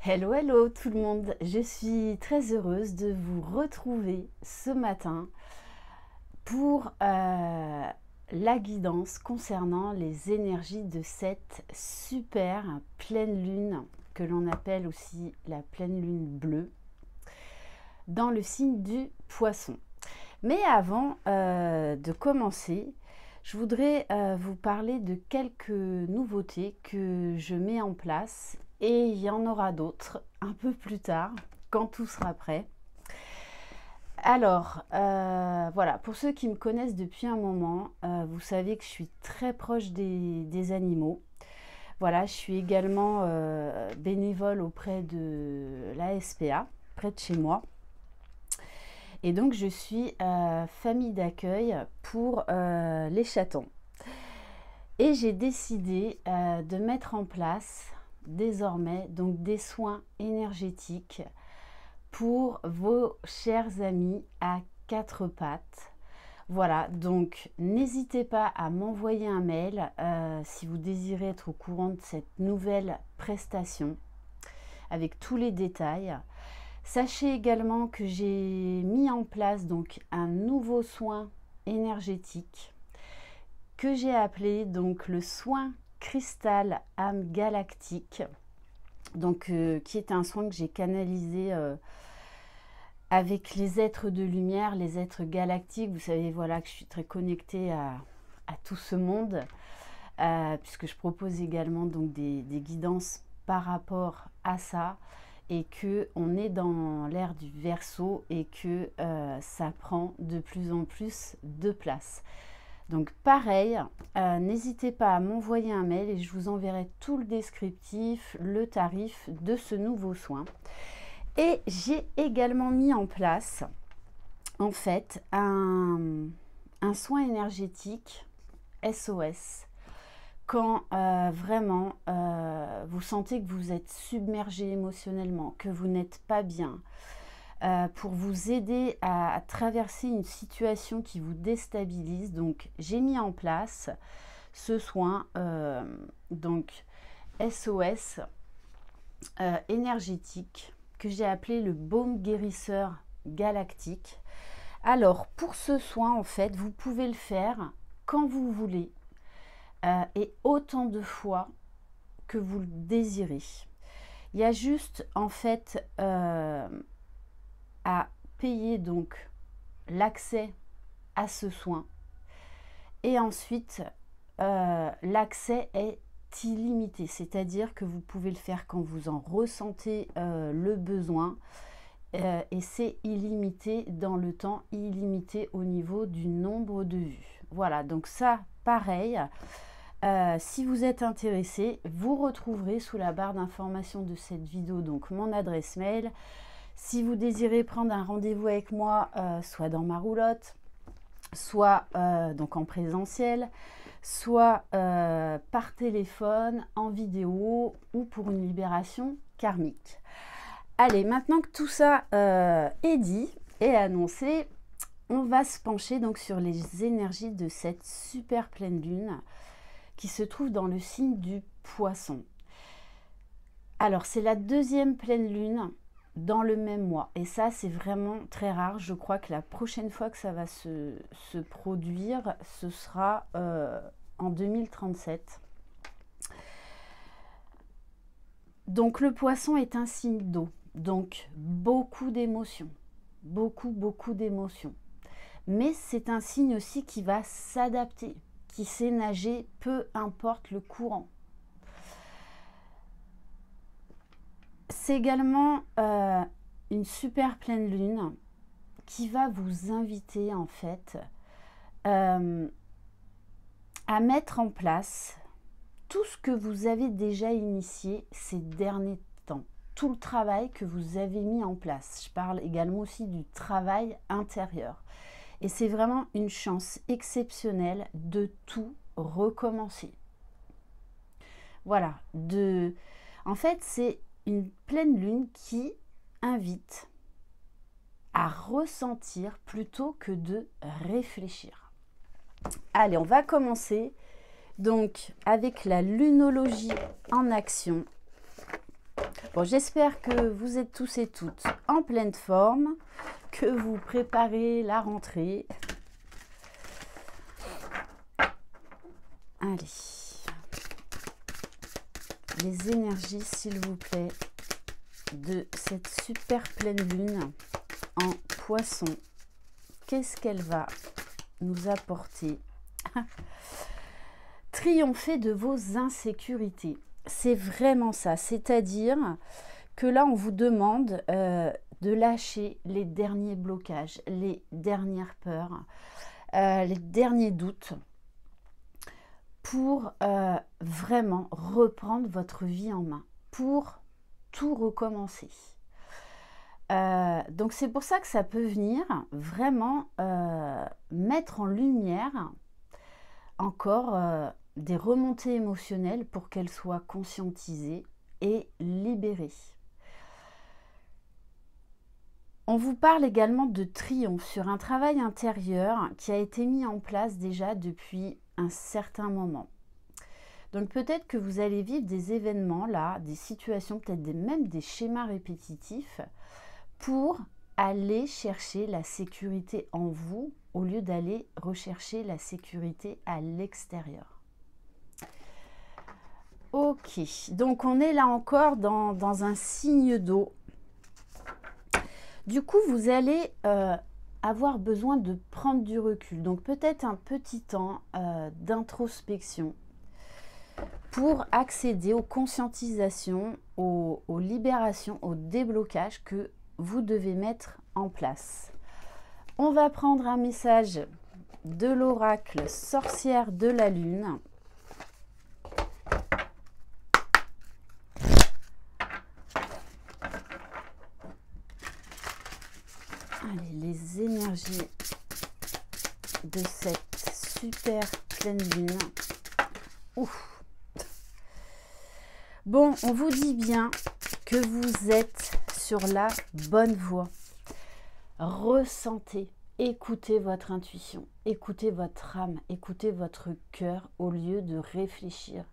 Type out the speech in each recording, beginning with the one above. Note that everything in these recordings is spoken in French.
Hello, hello tout le monde, je suis très heureuse de vous retrouver ce matin pour la guidance concernant les énergies de cette super pleine lune que l'on appelle aussi la pleine lune bleue dans le signe du Poisson. Mais avant de commencer, je voudrais vous parler de quelques nouveautés que je mets en place et il y en aura d'autres un peu plus tard quand tout sera prêt. Alors, voilà, pour ceux qui me connaissent depuis un moment, vous savez que je suis très proche des animaux. Voilà, je suis également bénévole auprès de la SPA, près de chez moi. Et donc, je suis famille d'accueil pour les chatons. Et j'ai décidé de mettre en place désormais donc des soins énergétiques pour vos chers amis à quatre pattes. Voilà, donc n'hésitez pas à m'envoyer un mail si vous désirez être au courant de cette nouvelle prestation avec tous les détails. Sachez également que j'ai mis en place donc un nouveau soin énergétique que j'ai appelé donc le soin cristal âme galactique, donc qui est un soin que j'ai canalisé avec les êtres de lumière, les êtres galactiques. Vous savez, voilà, que je suis très connectée à tout ce monde, puisque je propose également donc des guidances par rapport à ça, et que on est dans l'ère du Verseau et que ça prend de plus en plus de place. Donc pareil, n'hésitez pas à m'envoyer un mail et je vous enverrai tout le descriptif, le tarif de ce nouveau soin. Et j'ai également mis en place en fait un soin énergétique SOS. Quand vraiment vous sentez que vous êtes submergé émotionnellement, que vous n'êtes pas bien, pour vous aider à traverser une situation qui vous déstabilise. Donc j'ai mis en place ce soin donc SOS énergétique que j'ai appelé le baume guérisseur galactique. Alors pour ce soin, en fait, vous pouvez le faire quand vous voulez et autant de fois que vous le désirez. Il y a juste en fait à payer donc l'accès à ce soin, et ensuite l'accès est illimité, c'est-à-dire que vous pouvez le faire quand vous en ressentez le besoin, et c'est illimité dans le temps, illimité au niveau du nombre de vues. Voilà, donc ça pareil, si vous êtes intéressé, vous retrouverez sous la barre d'information de cette vidéo donc mon adresse mail. Si vous désirez prendre un rendez-vous avec moi, soit dans ma roulotte, soit donc en présentiel, soit par téléphone, en vidéo ou pour une libération karmique. Allez, maintenant que tout ça est dit et annoncé, on va se pencher donc sur les énergies de cette super pleine lune qui se trouve dans le signe du Poisson. Alors, c'est la deuxième pleine lune dans le même mois, et ça c'est vraiment très rare. Je crois que la prochaine fois que ça va se produire, ce sera en 2037. Donc le Poisson est un signe d'eau, donc beaucoup d'émotions, beaucoup d'émotions, mais c'est un signe aussi qui va s'adapter, qui sait nager peu importe le courant. C'est également une super pleine lune qui va vous inviter en fait à mettre en place tout ce que vous avez déjà initié ces derniers temps, tout le travail que vous avez mis en place. Je parle également aussi du travail intérieur. Et c'est vraiment une chance exceptionnelle de tout recommencer. Voilà, en fait, c'est une pleine lune qui invite à ressentir plutôt que de réfléchir. Allez, on va commencer donc avec la lunologie en action Bon, j'espère que vous êtes tous et toutes en pleine forme, que vous préparez la rentrée. Allez. Les énergies, s'il vous plaît, de cette super pleine lune en Poisson. Qu'est-ce qu'elle va nous apporter? Triompher de vos insécurités. C'est vraiment ça. C'est-à-dire que là, on vous demande de lâcher les derniers blocages, les dernières peurs, les derniers doutes pour vraiment reprendre votre vie en main, pour tout recommencer. Donc c'est pour ça que ça peut venir vraiment mettre en lumière encore des remontées émotionnelles pour qu'elles soient conscientisées et libérées. On vous parle également de triomphe sur un travail intérieur qui a été mis en place déjà depuis un certain moment. Donc peut-être que vous allez vivre des événements là, des situations, peut-être même des schémas répétitifs pour aller chercher la sécurité en vous au lieu d'aller rechercher la sécurité à l'extérieur. Ok, donc on est là encore dans un signe d'eau. Du coup, vous allez avoir besoin de prendre du recul. Donc peut-être un petit temps d'introspection pour accéder aux conscientisations, aux libérations, aux déblocages que vous devez mettre en place. On va prendre un message de l'oracle sorcière de la lune. Allez, les énergies de cette super pleine lune. Ouf. Bon, on vous dit bien que vous êtes sur la bonne voie. Ressentez, écoutez votre intuition, écoutez votre âme, écoutez votre cœur au lieu de réfléchir.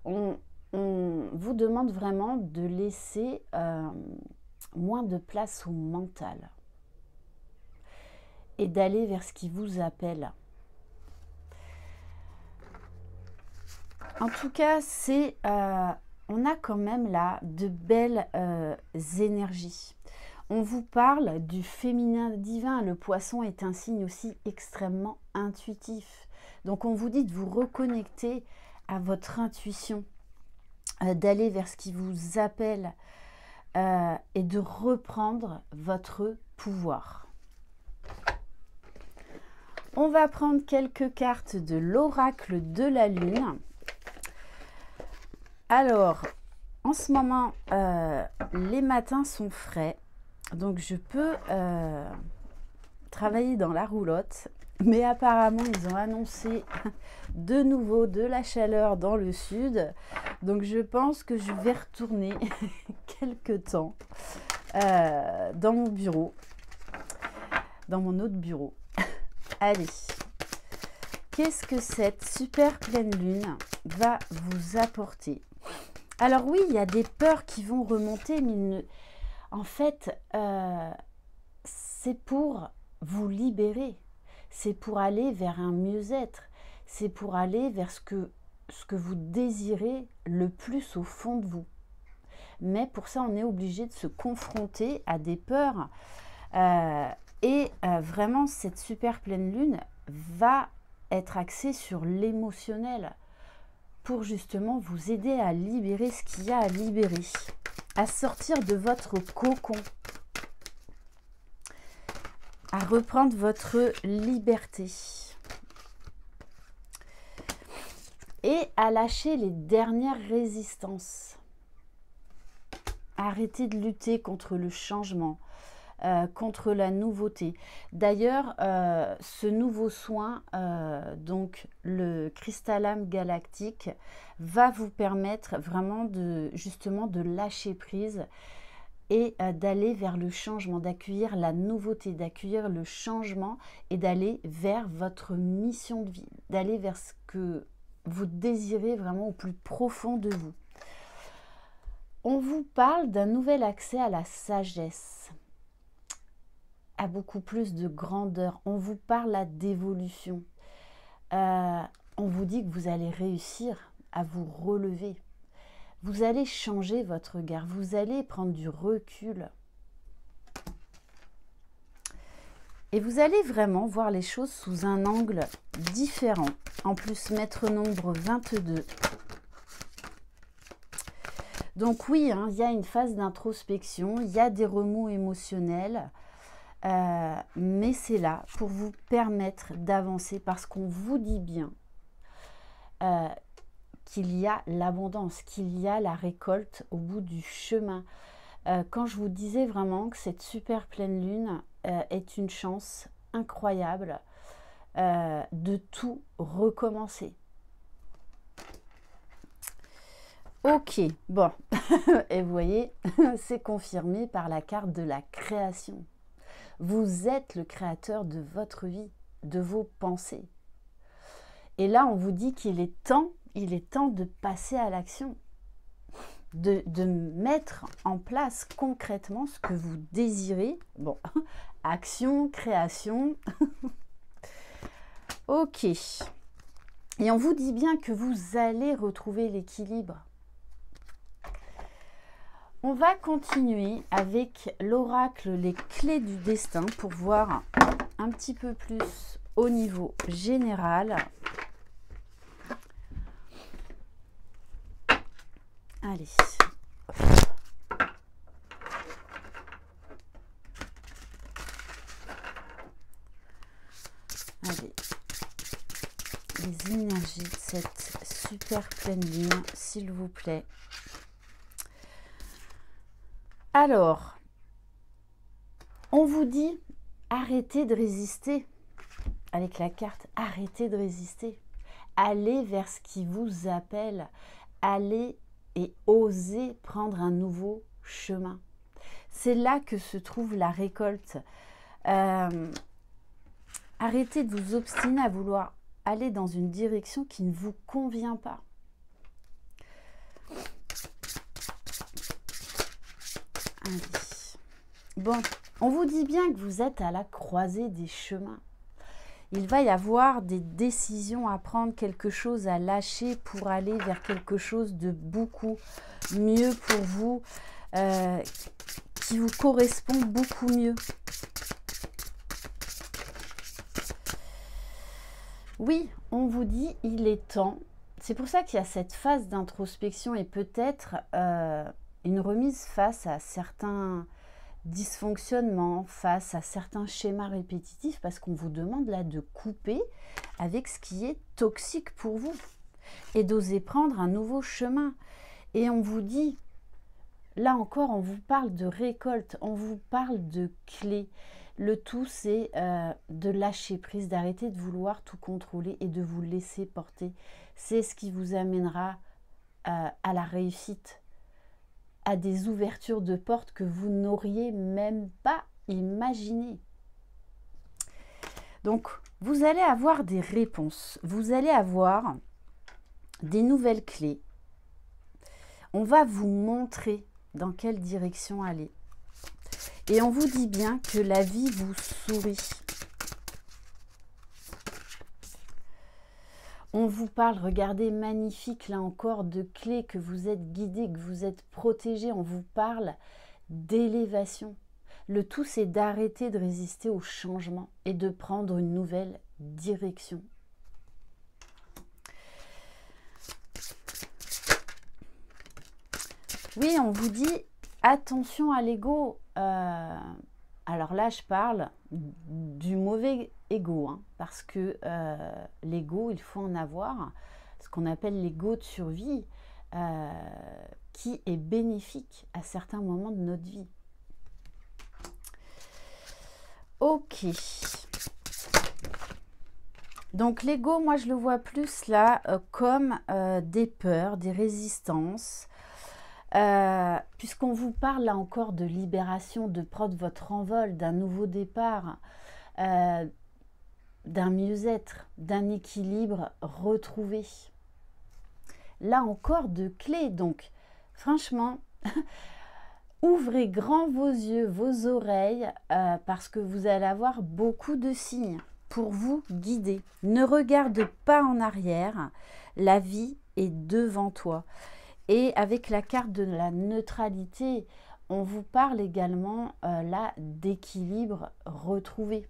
On vous demande vraiment de laisser moins de place au mental et d'aller vers ce qui vous appelle. En tout cas, on a quand même là de belles énergies. On vous parle du féminin divin. Le poisson est un signe aussi extrêmement intuitif. Donc on vous dit de vous reconnecter à votre intuition, d'aller vers ce qui vous appelle et de reprendre votre pouvoir. On va prendre quelques cartes de l'oracle de la lune. Alors, en ce moment, les matins sont frais, donc je peux travailler dans la roulotte, mais apparemment, ils ont annoncé de nouveau de la chaleur dans le sud, donc je pense que je vais retourner quelques temps dans mon bureau, dans mon autre bureau. Allez, qu'est-ce que cette super pleine lune va vous apporter? Alors oui, il y a des peurs qui vont remonter, mais en fait, c'est pour vous libérer. C'est pour aller vers un mieux-être. C'est pour aller vers ce que vous désirez le plus au fond de vous. Mais pour ça, on est obligé de se confronter à des peurs. Vraiment, cette super pleine lune va être axée sur l'émotionnel, pour justement vous aider à libérer ce qu'il y a à libérer, à sortir de votre cocon, à reprendre votre liberté et à lâcher les dernières résistances. Arrêtez de lutter contre le changement, contre la nouveauté. D'ailleurs, ce nouveau soin, donc le cristalame galactique, va vous permettre vraiment justement de lâcher prise et d'aller vers le changement, d'accueillir la nouveauté, d'accueillir le changement et d'aller vers votre mission de vie, d'aller vers ce que vous désirez vraiment au plus profond de vous. On vous parle d'un nouvel accès à la sagesse, à beaucoup plus de grandeur. On vous parle d'évolution. On vous dit que vous allez réussir à vous relever. Vous allez changer votre regard. Vous allez prendre du recul. Et vous allez vraiment voir les choses sous un angle différent. En plus, maître nombre 22. Donc oui, hein, il y a une phase d'introspection, il y a des remous émotionnels, mais c'est là pour vous permettre d'avancer parce qu'on vous dit bien qu'il y a l'abondance, qu'il y a la récolte au bout du chemin. Quand je vous disais vraiment que cette super pleine lune est une chance incroyable de tout recommencer. Ok, bon, et vous voyez, c'est confirmé par la carte de la création. Vous êtes le créateur de votre vie, de vos pensées. Et là, on vous dit qu'il est temps de passer à l'action, de mettre en place concrètement ce que vous désirez. Bon, action, création. Ok. Et on vous dit bien que vous allez retrouver l'équilibre. On va continuer avec l'oracle, les clés du destin pour voir un petit peu plus au niveau général. Allez. Allez. Les énergies de cette super pleine lune, s'il vous plaît. Alors, on vous dit arrêtez de résister avec la carte, arrêtez de résister. Allez vers ce qui vous appelle, allez et osez prendre un nouveau chemin. C'est là que se trouve la récolte. Arrêtez de vous obstiner à vouloir aller dans une direction qui ne vous convient pas. Allez. Bon, on vous dit bien que vous êtes à la croisée des chemins. Il va y avoir des décisions à prendre, quelque chose à lâcher pour aller vers quelque chose de beaucoup mieux pour vous, qui vous correspond beaucoup mieux. Oui, on vous dit il est temps. C'est pour ça qu'il y a cette phase d'introspection et peut-être une remise face à certains dysfonctionnements, face à certains schémas répétitifs, parce qu'on vous demande là de couper avec ce qui est toxique pour vous et d'oser prendre un nouveau chemin. Et on vous dit, là encore, on vous parle de récolte, on vous parle de clés. Le tout, c'est de lâcher prise, d'arrêter de vouloir tout contrôler et de vous laisser porter. C'est ce qui vous amènera à la réussite, à des ouvertures de portes que vous n'auriez même pas imaginées. Donc, vous allez avoir des réponses, vous allez avoir des nouvelles clés. On va vous montrer dans quelle direction aller. Et on vous dit bien que la vie vous sourit. On vous parle, regardez, magnifique, là encore, de clés, que vous êtes guidé, que vous êtes protégé. On vous parle d'élévation. Le tout, c'est d'arrêter de résister au changement et de prendre une nouvelle direction. Oui, on vous dit, attention à l'ego. Alors là, je parle du mauvais ego, hein, parce que l'ego, il faut en avoir, ce qu'on appelle l'ego de survie, qui est bénéfique à certains moments de notre vie. Ok. Donc l'ego, moi je le vois plus là comme des peurs, des résistances, puisqu'on vous parle là encore de libération, de prendre votre envol, d'un nouveau départ, d'un mieux-être, d'un équilibre retrouvé. Là encore de clés, donc franchement, Ouvrez grand vos yeux, vos oreilles, parce que vous allez avoir beaucoup de signes pour vous guider. Ne regarde pas en arrière, la vie est devant toi. Et avec la carte de la neutralité, on vous parle également là d'équilibre retrouvé.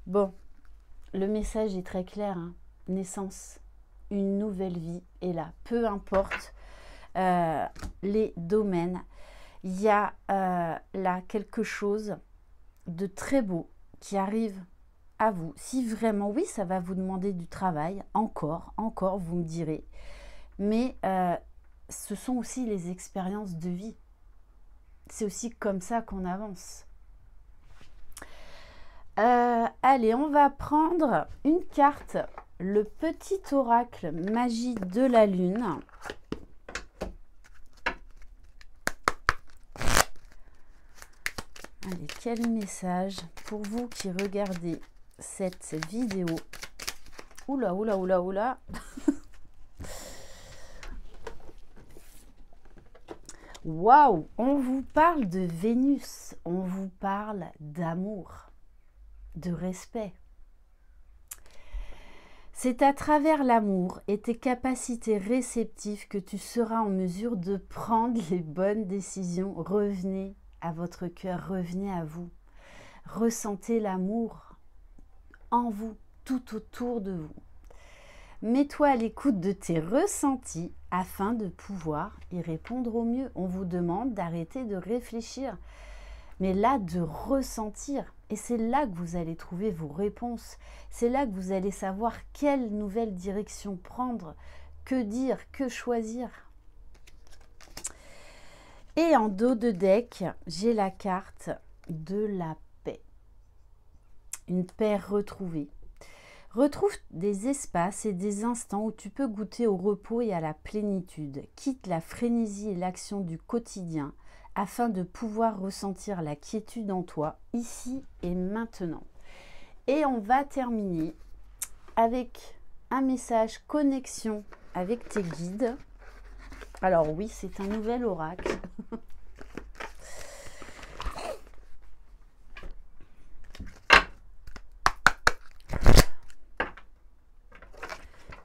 Bon, le message est très clair, hein. Naissance, une nouvelle vie est là. Peu importe les domaines, il y a là quelque chose de très beau qui arrive à vous. Si vraiment, oui, ça va vous demander du travail, encore, vous me direz. Mais ce sont aussi les expériences de vie. C'est aussi comme ça qu'on avance. Allez, on va prendre une carte, le petit oracle magie de la lune. Allez, quel message pour vous qui regardez cette vidéo. Oula, oula, oula, oula. Waouh, on vous parle de Vénus, on vous parle d'amour, de respect. C'est à travers l'amour et tes capacités réceptives que tu seras en mesure de prendre les bonnes décisions. Revenez à votre cœur, revenez à vous. Ressentez l'amour en vous, tout autour de vous. Mets-toi à l'écoute de tes ressentis afin de pouvoir y répondre au mieux. On vous demande d'arrêter de réfléchir, mais là de ressentir. Et c'est là que vous allez trouver vos réponses. C'est là que vous allez savoir quelle nouvelle direction prendre, que dire, que choisir. Et en dos de deck, j'ai la carte de la paix. Une paix retrouvée. Retrouve des espaces et des instants où tu peux goûter au repos et à la plénitude. Quitte la frénésie et l'action du quotidien afin de pouvoir ressentir la quiétude en toi, ici et maintenant. Et on va terminer avec un message connexion avec tes guides. Alors oui, c'est un nouvel oracle.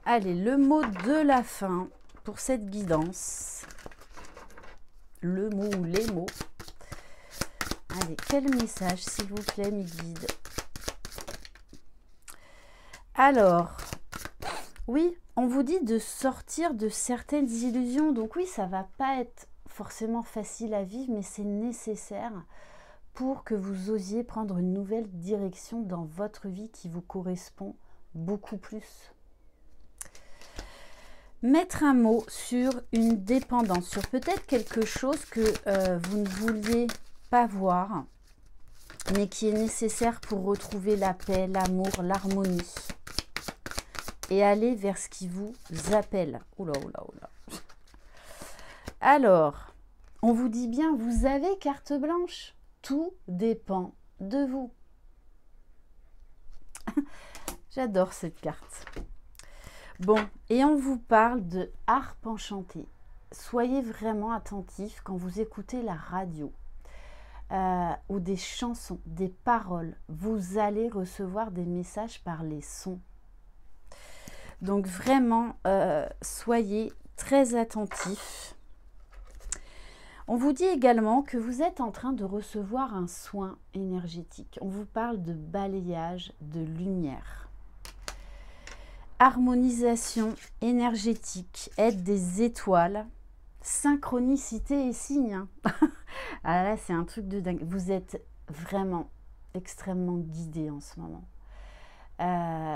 Allez, le mot de la fin pour cette guidance. Le mot ou les mots. Allez, quel message, s'il vous plaît, mes guides? Alors, oui, on vous dit de sortir de certaines illusions. Donc oui, ça va pas être forcément facile à vivre, mais c'est nécessaire pour que vous osiez prendre une nouvelle direction dans votre vie qui vous correspond beaucoup plus. Mettre un mot sur une dépendance, sur peut-être quelque chose que vous ne vouliez pas voir, mais qui est nécessaire pour retrouver la paix, l'amour, l'harmonie. Et aller vers ce qui vous appelle. Oula, oula, oula. Alors, on vous dit bien, vous avez carte blanche. Tout dépend de vous. J'adore cette carte. Bon, et on vous parle de harpe enchantée. Soyez vraiment attentifs quand vous écoutez la radio ou des chansons, des paroles. Vous allez recevoir des messages par les sons. Donc vraiment, soyez très attentifs. On vous dit également que vous êtes en train de recevoir un soin énergétique. On vous parle de balayage de lumière. Harmonisation énergétique, aide des étoiles, synchronicité et signes. Ah là, c'est un truc de dingue. Vous êtes vraiment extrêmement guidé en ce moment.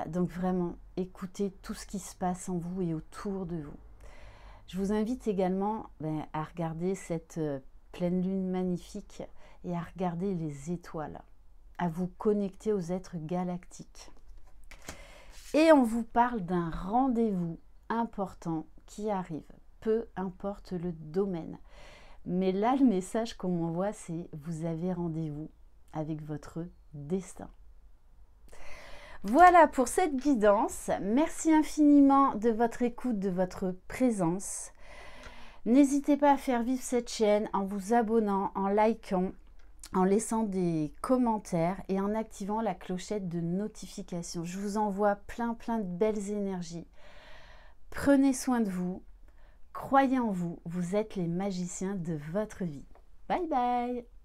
Donc vraiment, écoutez tout ce qui se passe en vous et autour de vous. Je vous invite également à regarder cette pleine lune magnifique et à regarder les étoiles, à vous connecter aux êtres galactiques. Et on vous parle d'un rendez-vous important qui arrive, peu importe le domaine. Mais là, le message qu'on m'envoie, c'est vous avez rendez-vous avec votre destin. Voilà pour cette guidance. Merci infiniment de votre écoute, de votre présence. N'hésitez pas à faire vivre cette chaîne en vous abonnant, en likant, en laissant des commentaires et en activant la clochette de notification. Je vous envoie plein de belles énergies. Prenez soin de vous, croyez en vous, vous êtes les magiciens de votre vie. Bye bye!